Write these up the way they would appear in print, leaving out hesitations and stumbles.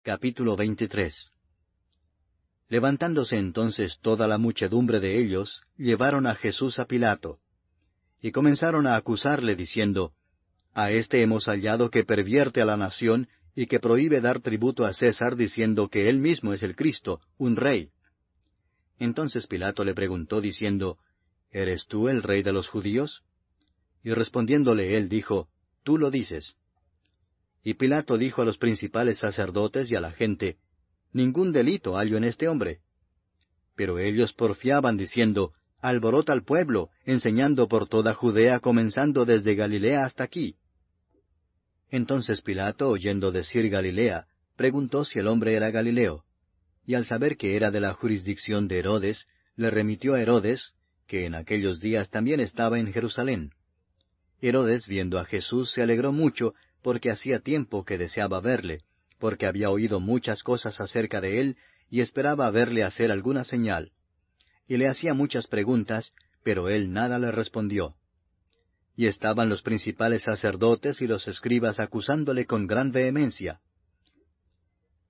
Capítulo 23. Levantándose entonces toda la muchedumbre de ellos, llevaron a Jesús a Pilato, y comenzaron a acusarle, diciendo, A éste hemos hallado que pervierte a la nación, y que prohíbe dar tributo a César, diciendo que él mismo es el Cristo, un rey. Entonces Pilato le preguntó, diciendo, ¿Eres tú el rey de los judíos? Y respondiéndole él dijo, Tú lo dices. Y Pilato dijo a los principales sacerdotes y a la gente, Ningún delito hallo en este hombre. Pero ellos porfiaban diciendo, Alborota al pueblo, enseñando por toda Judea, comenzando desde Galilea hasta aquí. Entonces Pilato, oyendo decir Galilea, preguntó si el hombre era Galileo. Y al saber que era de la jurisdicción de Herodes, le remitió a Herodes, que en aquellos días también estaba en Jerusalén. Herodes, viendo a Jesús, se alegró mucho, porque hacía tiempo que deseaba verle, porque había oído muchas cosas acerca de él, y esperaba verle hacer alguna señal. Y le hacía muchas preguntas, pero él nada le respondió. Y estaban los principales sacerdotes y los escribas acusándole con gran vehemencia.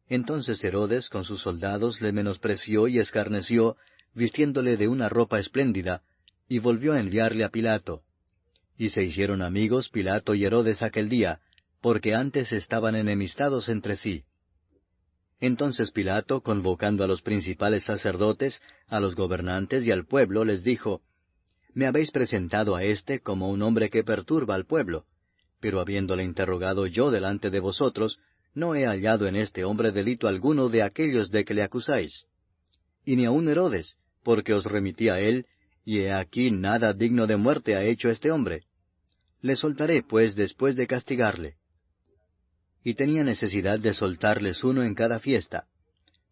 Entonces Herodes con sus soldados le menospreció y escarneció, vistiéndole de una ropa espléndida, y volvió a enviarle a Pilato. Y se hicieron amigos Pilato y Herodes aquel día, porque antes estaban enemistados entre sí. Entonces Pilato, convocando a los principales sacerdotes, a los gobernantes y al pueblo, les dijo, Me habéis presentado a éste como un hombre que perturba al pueblo, pero habiéndole interrogado yo delante de vosotros, no he hallado en este hombre delito alguno de aquellos de que le acusáis. Y ni aun Herodes, porque os remití a él, y he aquí nada digno de muerte ha hecho este hombre. Le soltaré, pues, después de castigarle. Y tenía necesidad de soltarles uno en cada fiesta.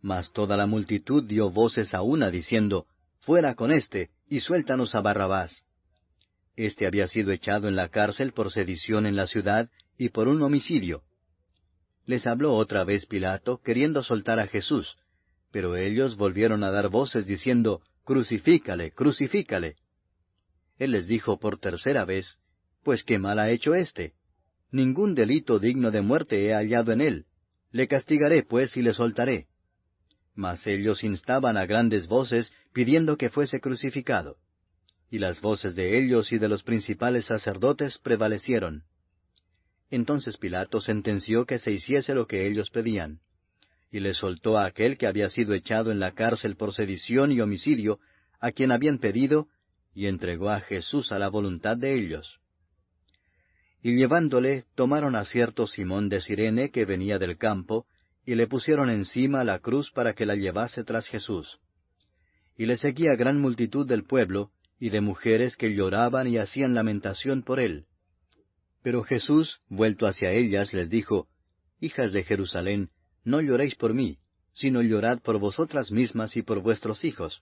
Mas toda la multitud dio voces a una, diciendo, Fuera con éste, y suéltanos a Barrabás. Este había sido echado en la cárcel por sedición en la ciudad, y por un homicidio. Les habló otra vez Pilato, queriendo soltar a Jesús, pero ellos volvieron a dar voces, diciendo, Crucifícale, crucifícale. Él les dijo por tercera vez, Pues qué mal ha hecho éste. Ningún delito digno de muerte he hallado en él. Le castigaré, pues, y le soltaré. Mas ellos instaban a grandes voces, pidiendo que fuese crucificado. Y las voces de ellos y de los principales sacerdotes prevalecieron. Entonces Pilato sentenció que se hiciese lo que ellos pedían. Y le soltó a aquel que había sido echado en la cárcel por sedición y homicidio, a quien habían pedido, y entregó a Jesús a la voluntad de ellos. Y llevándole, tomaron a cierto Simón de Cirene que venía del campo, y le pusieron encima la cruz para que la llevase tras Jesús. Y le seguía gran multitud del pueblo, y de mujeres que lloraban y hacían lamentación por él. Pero Jesús, vuelto hacia ellas, les dijo, Hijas de Jerusalén, no lloréis por mí, sino llorad por vosotras mismas y por vuestros hijos.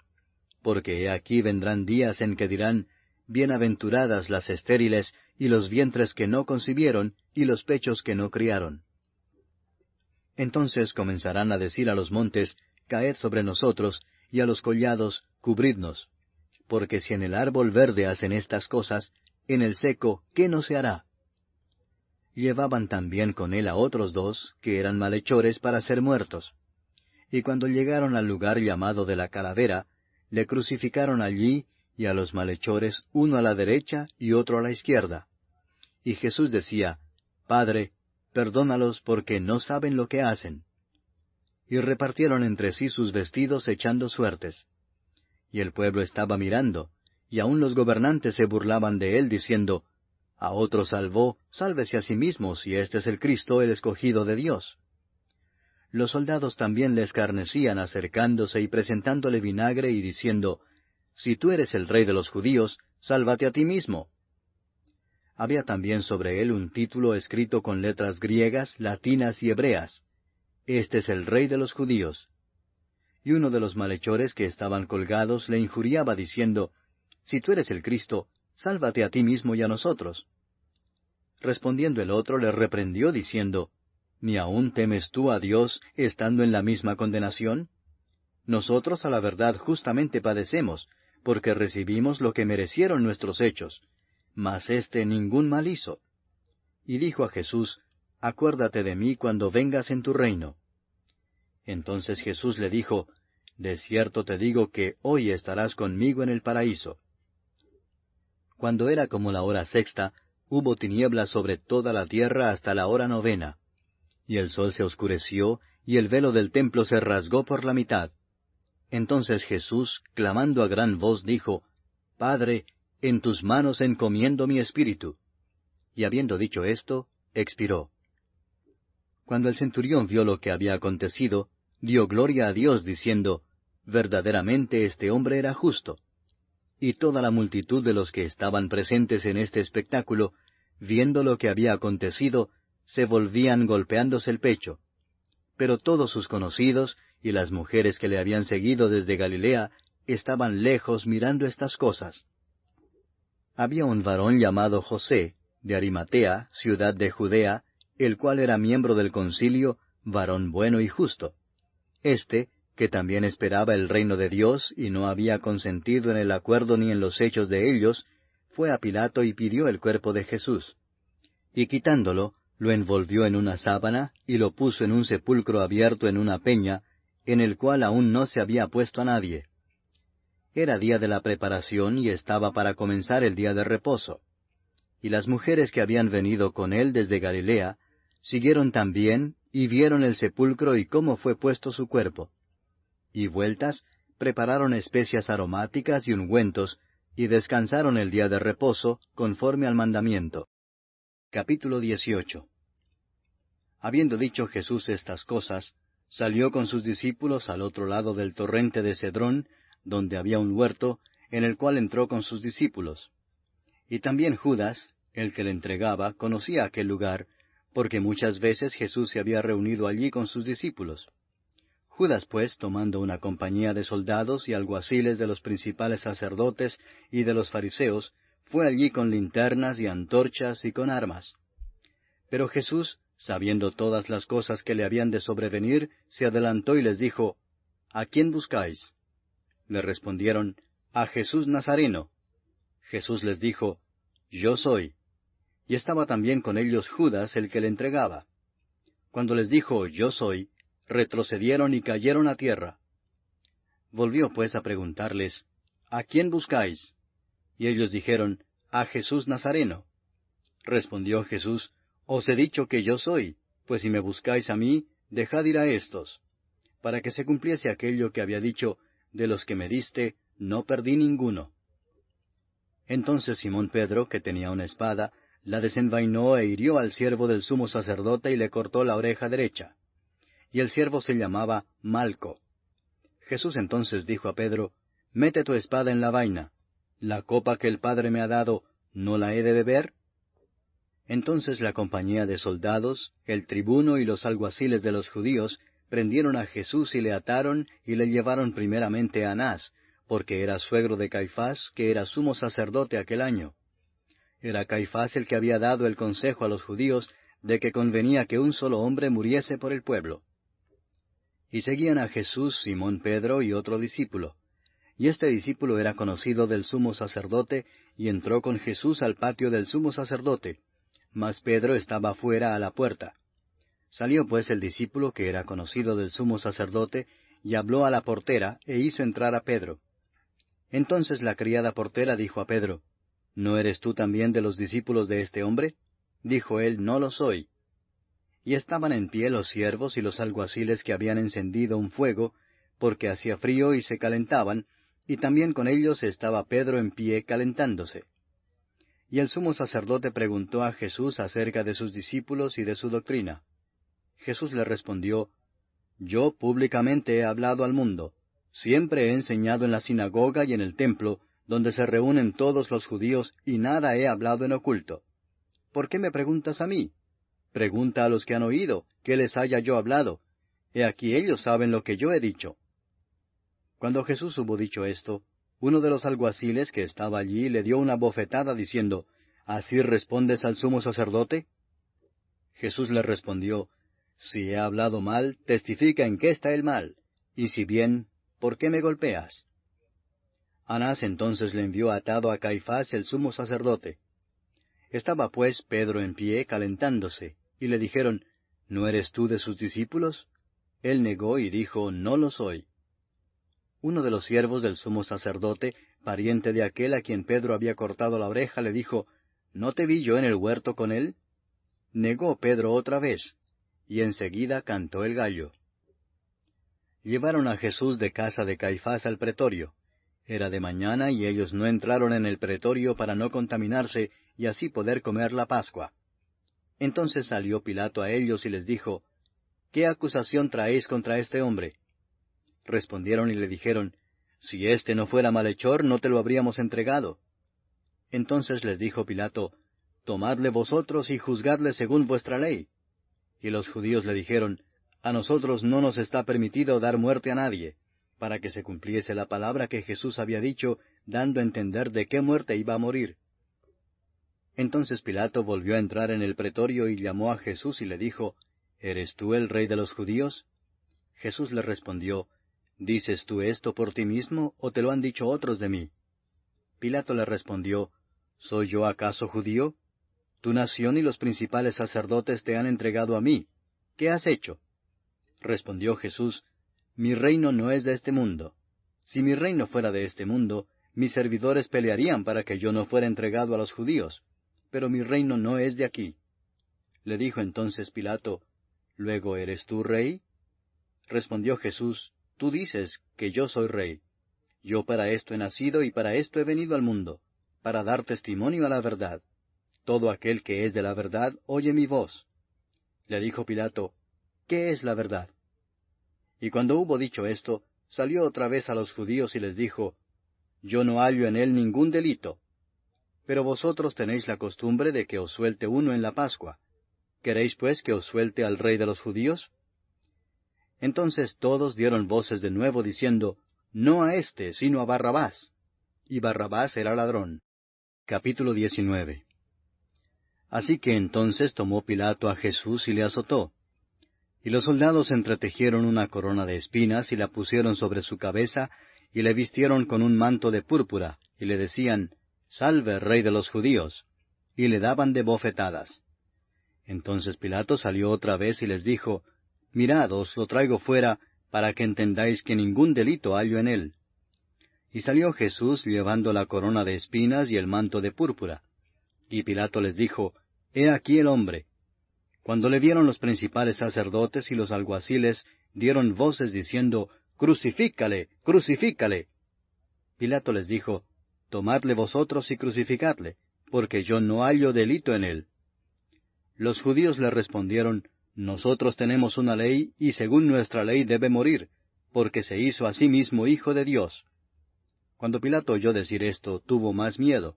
Porque he aquí vendrán días en que dirán, Bienaventuradas las estériles, y los vientres que no concibieron, y los pechos que no criaron. Entonces comenzarán a decir a los montes, Caed sobre nosotros, y a los collados, Cubridnos. Porque si en el árbol verde hacen estas cosas, en el seco, ¿qué no se hará? Llevaban también con él a otros dos, que eran malhechores para ser muertos. Y cuando llegaron al lugar llamado de la Calavera, le crucificaron allí, y a los malhechores, uno a la derecha y otro a la izquierda. Y Jesús decía, Padre, perdónalos porque no saben lo que hacen. Y repartieron entre sí sus vestidos echando suertes. Y el pueblo estaba mirando, y aun los gobernantes se burlaban de él, diciendo, A otro salvó, sálvese a sí mismo, si este es el Cristo, el escogido de Dios. Los soldados también le escarnecían, acercándose y presentándole vinagre y diciendo, Si tú eres el rey de los judíos, sálvate a ti mismo. Había también sobre él un título escrito con letras griegas, latinas y hebreas, Este es el rey de los judíos. Y uno de los malhechores que estaban colgados le injuriaba diciendo, Si tú eres el Cristo, sálvate a ti mismo y a nosotros. Respondiendo el otro le reprendió diciendo, ¿Ni aún temes tú a Dios estando en la misma condenación? Nosotros a la verdad justamente padecemos, porque recibimos lo que merecieron nuestros hechos, mas éste ningún mal hizo. Y dijo a Jesús, Acuérdate de mí cuando vengas en tu reino. Entonces Jesús le dijo, De cierto te digo que hoy estarás conmigo en el paraíso. Cuando era como la hora sexta, hubo tinieblas sobre toda la tierra hasta la hora novena. Y el sol se oscureció, y el velo del templo se rasgó por la mitad. Entonces Jesús, clamando a gran voz, dijo, Padre, en tus manos encomiendo mi espíritu. Y habiendo dicho esto, expiró. Cuando el centurión vio lo que había acontecido, dio gloria a Dios, diciendo, Verdaderamente este hombre era justo. Y toda la multitud de los que estaban presentes en este espectáculo, viendo lo que había acontecido, se volvían golpeándose el pecho. Pero todos sus conocidos y las mujeres que le habían seguido desde Galilea estaban lejos mirando estas cosas. Había un varón llamado José, de Arimatea, ciudad de Judea, el cual era miembro del concilio, varón bueno y justo. Este, que también esperaba el reino de Dios y no había consentido en el acuerdo ni en los hechos de ellos, fue a Pilato y pidió el cuerpo de Jesús. Y quitándolo, lo envolvió en una sábana y lo puso en un sepulcro abierto en una peña, en el cual aún no se había puesto a nadie. Era día de la preparación y estaba para comenzar el día de reposo. Y las mujeres que habían venido con él desde Galilea, siguieron también y vieron el sepulcro y cómo fue puesto su cuerpo. Y vueltas, prepararon especias aromáticas y ungüentos, y descansaron el día de reposo, conforme al mandamiento. Capítulo 18. Habiendo dicho Jesús estas cosas, salió con sus discípulos al otro lado del torrente de Cedrón, donde había un huerto, en el cual entró con sus discípulos. Y también Judas, el que le entregaba, conocía aquel lugar, porque muchas veces Jesús se había reunido allí con sus discípulos. Judas, pues, tomando una compañía de soldados y alguaciles de los principales sacerdotes y de los fariseos, fue allí con linternas y antorchas y con armas. Pero Jesús, sabiendo todas las cosas que le habían de sobrevenir, se adelantó y les dijo, ¿A quién buscáis? Le respondieron, A Jesús Nazareno. Jesús les dijo, Yo soy. Y estaba también con ellos Judas, el que le entregaba. Cuando les dijo, Yo soy, retrocedieron y cayeron a tierra. Volvió pues a preguntarles, ¿A quién buscáis? Y ellos dijeron, A Jesús Nazareno. Respondió Jesús, Os he dicho que yo soy, pues si me buscáis a mí, dejad ir a éstos, para que se cumpliese aquello que había dicho, de los que me diste, no perdí ninguno. Entonces Simón Pedro, que tenía una espada, la desenvainó e hirió al siervo del sumo sacerdote y le cortó la oreja derecha. Y el siervo se llamaba Malco. Jesús entonces dijo a Pedro, Mete tu espada en la vaina. ¿La copa que el Padre me ha dado, no la he de beber? Entonces la compañía de soldados, el tribuno y los alguaciles de los judíos prendieron a Jesús y le ataron y le llevaron primeramente a Anás, porque era suegro de Caifás, que era sumo sacerdote aquel año. Era Caifás el que había dado el consejo a los judíos de que convenía que un solo hombre muriese por el pueblo. Y seguían a Jesús Simón Pedro y otro discípulo. Y este discípulo era conocido del sumo sacerdote, y entró con Jesús al patio del sumo sacerdote, mas Pedro estaba fuera a la puerta. Salió pues el discípulo que era conocido del sumo sacerdote, y habló a la portera, e hizo entrar a Pedro. Entonces la criada portera dijo a Pedro, ¿No eres tú también de los discípulos de este hombre? Dijo él, No lo soy. Y estaban en pie los siervos y los alguaciles que habían encendido un fuego, porque hacía frío y se calentaban, y también con ellos estaba Pedro en pie calentándose. Y el sumo sacerdote preguntó a Jesús acerca de sus discípulos y de su doctrina. Jesús le respondió, Yo públicamente he hablado al mundo. Siempre he enseñado en la sinagoga y en el templo, donde se reúnen todos los judíos, y nada he hablado en oculto. ¿Por qué me preguntas a mí? Pregunta a los que han oído, qué les haya yo hablado. He aquí ellos saben lo que yo he dicho. Cuando Jesús hubo dicho esto, uno de los alguaciles que estaba allí le dio una bofetada diciendo, ¿Así respondes al sumo sacerdote? Jesús le respondió, Si he hablado mal, testifica en qué está el mal, y si bien, ¿por qué me golpeas? Anás entonces le envió atado a Caifás el sumo sacerdote. Estaba pues Pedro en pie calentándose, y le dijeron, ¿No eres tú de sus discípulos? Él negó y dijo, No lo soy. Uno de los siervos del sumo sacerdote, pariente de aquel a quien Pedro había cortado la oreja, le dijo, ¿No te vi yo en el huerto con él? Negó Pedro otra vez, y enseguida cantó el gallo. Llevaron a Jesús de casa de Caifás al pretorio. Era de mañana y ellos no entraron en el pretorio para no contaminarse y así poder comer la Pascua. Entonces salió Pilato a ellos y les dijo, ¿Qué acusación traéis contra este hombre? Respondieron y le dijeron, Si éste no fuera malhechor, no te lo habríamos entregado. Entonces les dijo Pilato, Tomadle vosotros y juzgadle según vuestra ley. Y los judíos le dijeron, A nosotros no nos está permitido dar muerte a nadie, para que se cumpliese la palabra que Jesús había dicho, dando a entender de qué muerte iba a morir. Entonces Pilato volvió a entrar en el pretorio y llamó a Jesús y le dijo, ¿Eres tú el rey de los judíos? Jesús le respondió, ¿Dices tú esto por ti mismo, o te lo han dicho otros de mí? Pilato le respondió, ¿Soy yo acaso judío? Tu nación y los principales sacerdotes te han entregado a mí. ¿Qué has hecho? Respondió Jesús, Mi reino no es de este mundo. Si mi reino fuera de este mundo, mis servidores pelearían para que yo no fuera entregado a los judíos. Pero mi reino no es de aquí. Le dijo entonces Pilato, ¿Luego eres tú rey? Respondió Jesús, Tú dices que yo soy rey. Yo para esto he nacido y para esto he venido al mundo, para dar testimonio a la verdad. Todo aquel que es de la verdad oye mi voz. Le dijo Pilato, ¿Qué es la verdad? Y cuando hubo dicho esto, salió otra vez a los judíos y les dijo, Yo no hallo en él ningún delito. Pero vosotros tenéis la costumbre de que os suelte uno en la Pascua. ¿Queréis pues que os suelte al rey de los judíos? Entonces todos dieron voces de nuevo diciendo, No a éste, sino a Barrabás. Y Barrabás era ladrón. Capítulo 19. Así que entonces tomó Pilato a Jesús y le azotó. Y los soldados entretejieron una corona de espinas y la pusieron sobre su cabeza, y le vistieron con un manto de púrpura, y le decían, Salve, Rey de los judíos, y le daban de bofetadas. Entonces Pilato salió otra vez y les dijo, Mirad, os lo traigo fuera, para que entendáis que ningún delito hallo en él. Y salió Jesús llevando la corona de espinas y el manto de púrpura. Y Pilato les dijo, He aquí el hombre. Cuando le vieron los principales sacerdotes y los alguaciles, dieron voces diciendo, Crucifícale, crucifícale. Pilato les dijo, Tomadle vosotros y crucificadle, porque yo no hallo delito en él. Los judíos le respondieron, Nosotros tenemos una ley, y según nuestra ley debe morir, porque se hizo a sí mismo hijo de Dios. Cuando Pilato oyó decir esto, tuvo más miedo.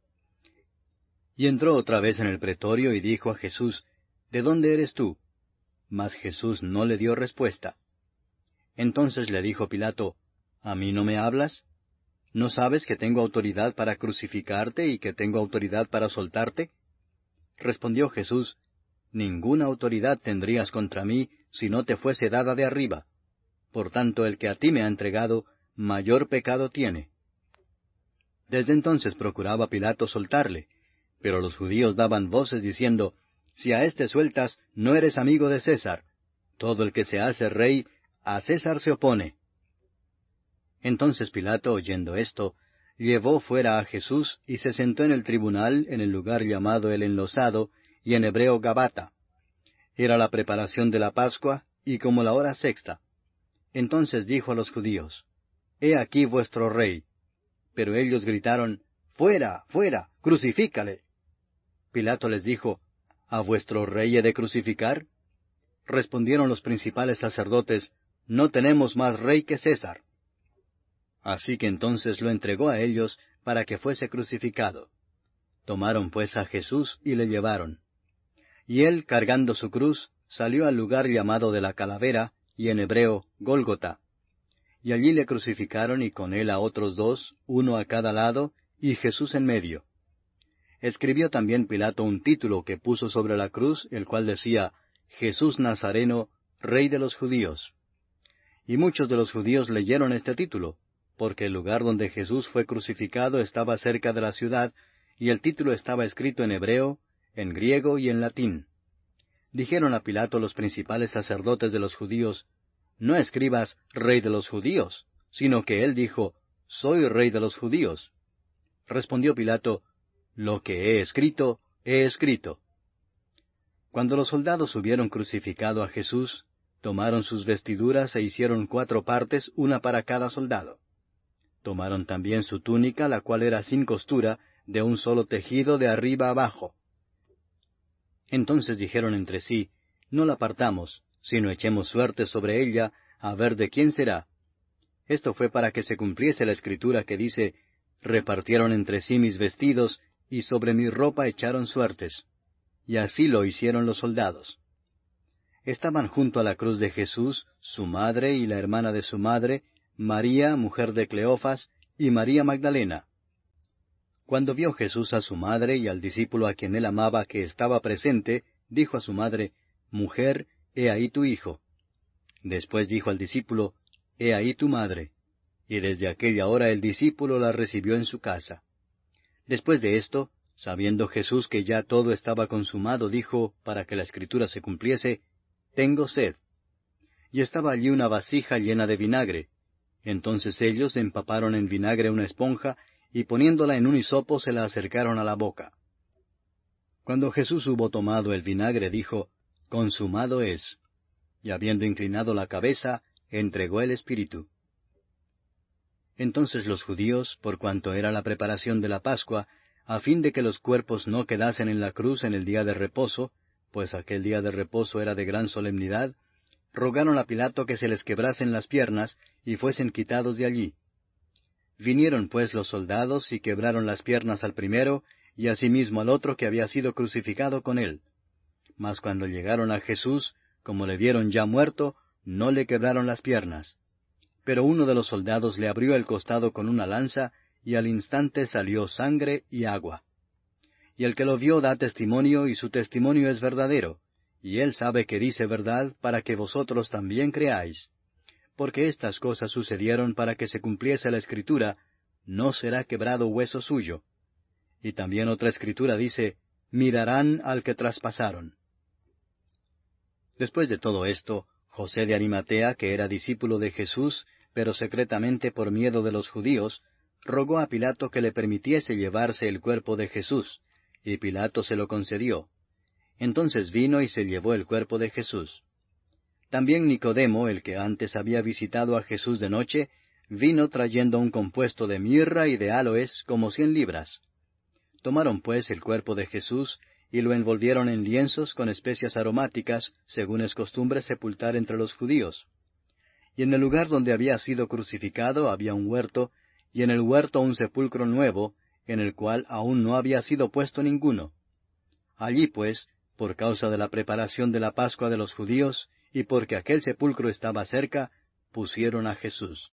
Y entró otra vez en el pretorio y dijo a Jesús, ¿De dónde eres tú? Mas Jesús no le dio respuesta. Entonces le dijo Pilato, ¿A mí no me hablas? ¿No sabes que tengo autoridad para crucificarte y que tengo autoridad para soltarte? Respondió Jesús, Ninguna autoridad tendrías contra mí si no te fuese dada de arriba. Por tanto, el que a ti me ha entregado, mayor pecado tiene. Desde entonces procuraba Pilato soltarle, pero los judíos daban voces diciendo, Si a éste sueltas, no eres amigo de César. Todo el que se hace rey, a César se opone. Entonces Pilato, oyendo esto, llevó fuera a Jesús y se sentó en el tribunal en el lugar llamado el Enlosado, y en hebreo Gabata. Era la preparación de la Pascua, y como la hora sexta. Entonces dijo a los judíos, He aquí vuestro rey. Pero ellos gritaron, Fuera, fuera, crucifícale. Pilato les dijo, ¿A vuestro rey he de crucificar? Respondieron los principales sacerdotes, No tenemos más rey que César. Así que entonces lo entregó a ellos para que fuese crucificado. Tomaron pues a Jesús y le llevaron. Y él, cargando su cruz, salió al lugar llamado de la Calavera, y en hebreo Gólgota. Y allí le crucificaron y con él a otros dos, uno a cada lado, y Jesús en medio. Escribió también Pilato un título que puso sobre la cruz, el cual decía, Jesús Nazareno, Rey de los Judíos. Y muchos de los judíos leyeron este título, porque el lugar donde Jesús fue crucificado estaba cerca de la ciudad, y el título estaba escrito en hebreo, en griego y en latín. Dijeron a Pilato los principales sacerdotes de los judíos, no escribas Rey de los judíos, sino que él dijo, Soy Rey de los judíos. Respondió Pilato, Lo que he escrito, he escrito. Cuando los soldados hubieron crucificado a Jesús, tomaron sus vestiduras e hicieron 4 partes, una para cada soldado. Tomaron también su túnica, la cual era sin costura, de un solo tejido de arriba abajo. Entonces dijeron entre sí, No la partamos, sino echemos suerte sobre ella, a ver de quién será. Esto fue para que se cumpliese la escritura que dice, Repartieron entre sí mis vestidos, y sobre mi ropa echaron suertes. Y así lo hicieron los soldados. Estaban junto a la cruz de Jesús, su madre y la hermana de su madre, María, mujer de Cleofas, y María Magdalena. Cuando vio Jesús a su madre y al discípulo a quien él amaba que estaba presente, dijo a su madre, Mujer, he ahí tu hijo. Después dijo al discípulo, He ahí tu madre. Y desde aquella hora el discípulo la recibió en su casa. Después de esto, sabiendo Jesús que ya todo estaba consumado, dijo, para que la escritura se cumpliese, Tengo sed. Y estaba allí una vasija llena de vinagre. Entonces ellos empaparon en vinagre una esponja, y poniéndola en un hisopo se la acercaron a la boca. Cuando Jesús hubo tomado el vinagre, dijo, Consumado es. Y habiendo inclinado la cabeza, entregó el espíritu. Entonces los judíos, por cuanto era la preparación de la Pascua, a fin de que los cuerpos no quedasen en la cruz en el día de reposo, pues aquel día de reposo era de gran solemnidad, rogaron a Pilato que se les quebrasen las piernas y fuesen quitados de allí. Vinieron pues los soldados y quebraron las piernas al primero, y asimismo al otro que había sido crucificado con él. Mas cuando llegaron a Jesús, como le vieron ya muerto, no le quebraron las piernas. Pero uno de los soldados le abrió el costado con una lanza, y al instante salió sangre y agua. Y el que lo vio da testimonio, y su testimonio es verdadero, y él sabe que dice verdad, para que vosotros también creáis. Porque estas cosas sucedieron para que se cumpliese la Escritura, no será quebrado hueso suyo. Y también otra Escritura dice, mirarán al que traspasaron. Después de todo esto, José de Arimatea, que era discípulo de Jesús, pero secretamente por miedo de los judíos, rogó a Pilato que le permitiese llevarse el cuerpo de Jesús, y Pilato se lo concedió. Entonces vino y se llevó el cuerpo de Jesús. También Nicodemo, el que antes había visitado a Jesús de noche, vino trayendo un compuesto de mirra y de áloes, como 100 libras. Tomaron pues el cuerpo de Jesús, y lo envolvieron en lienzos con especias aromáticas, según es costumbre sepultar entre los judíos. Y en el lugar donde había sido crucificado había un huerto, y en el huerto un sepulcro nuevo, en el cual aún no había sido puesto ninguno. Allí pues, por causa de la preparación de la Pascua de los judíos, y porque aquel sepulcro estaba cerca, pusieron a Jesús.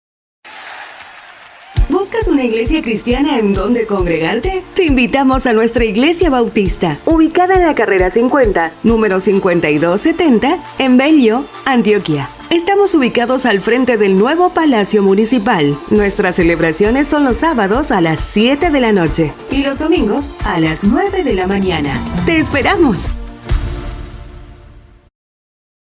¿Buscas una iglesia cristiana en donde congregarte? Te invitamos a nuestra iglesia bautista, ubicada en la carrera 50, número 5270, en Bello, Antioquia. Estamos ubicados al frente del nuevo Palacio Municipal. Nuestras celebraciones son los sábados a las 7 de la noche y los domingos a las 9 de la mañana. ¡Te esperamos!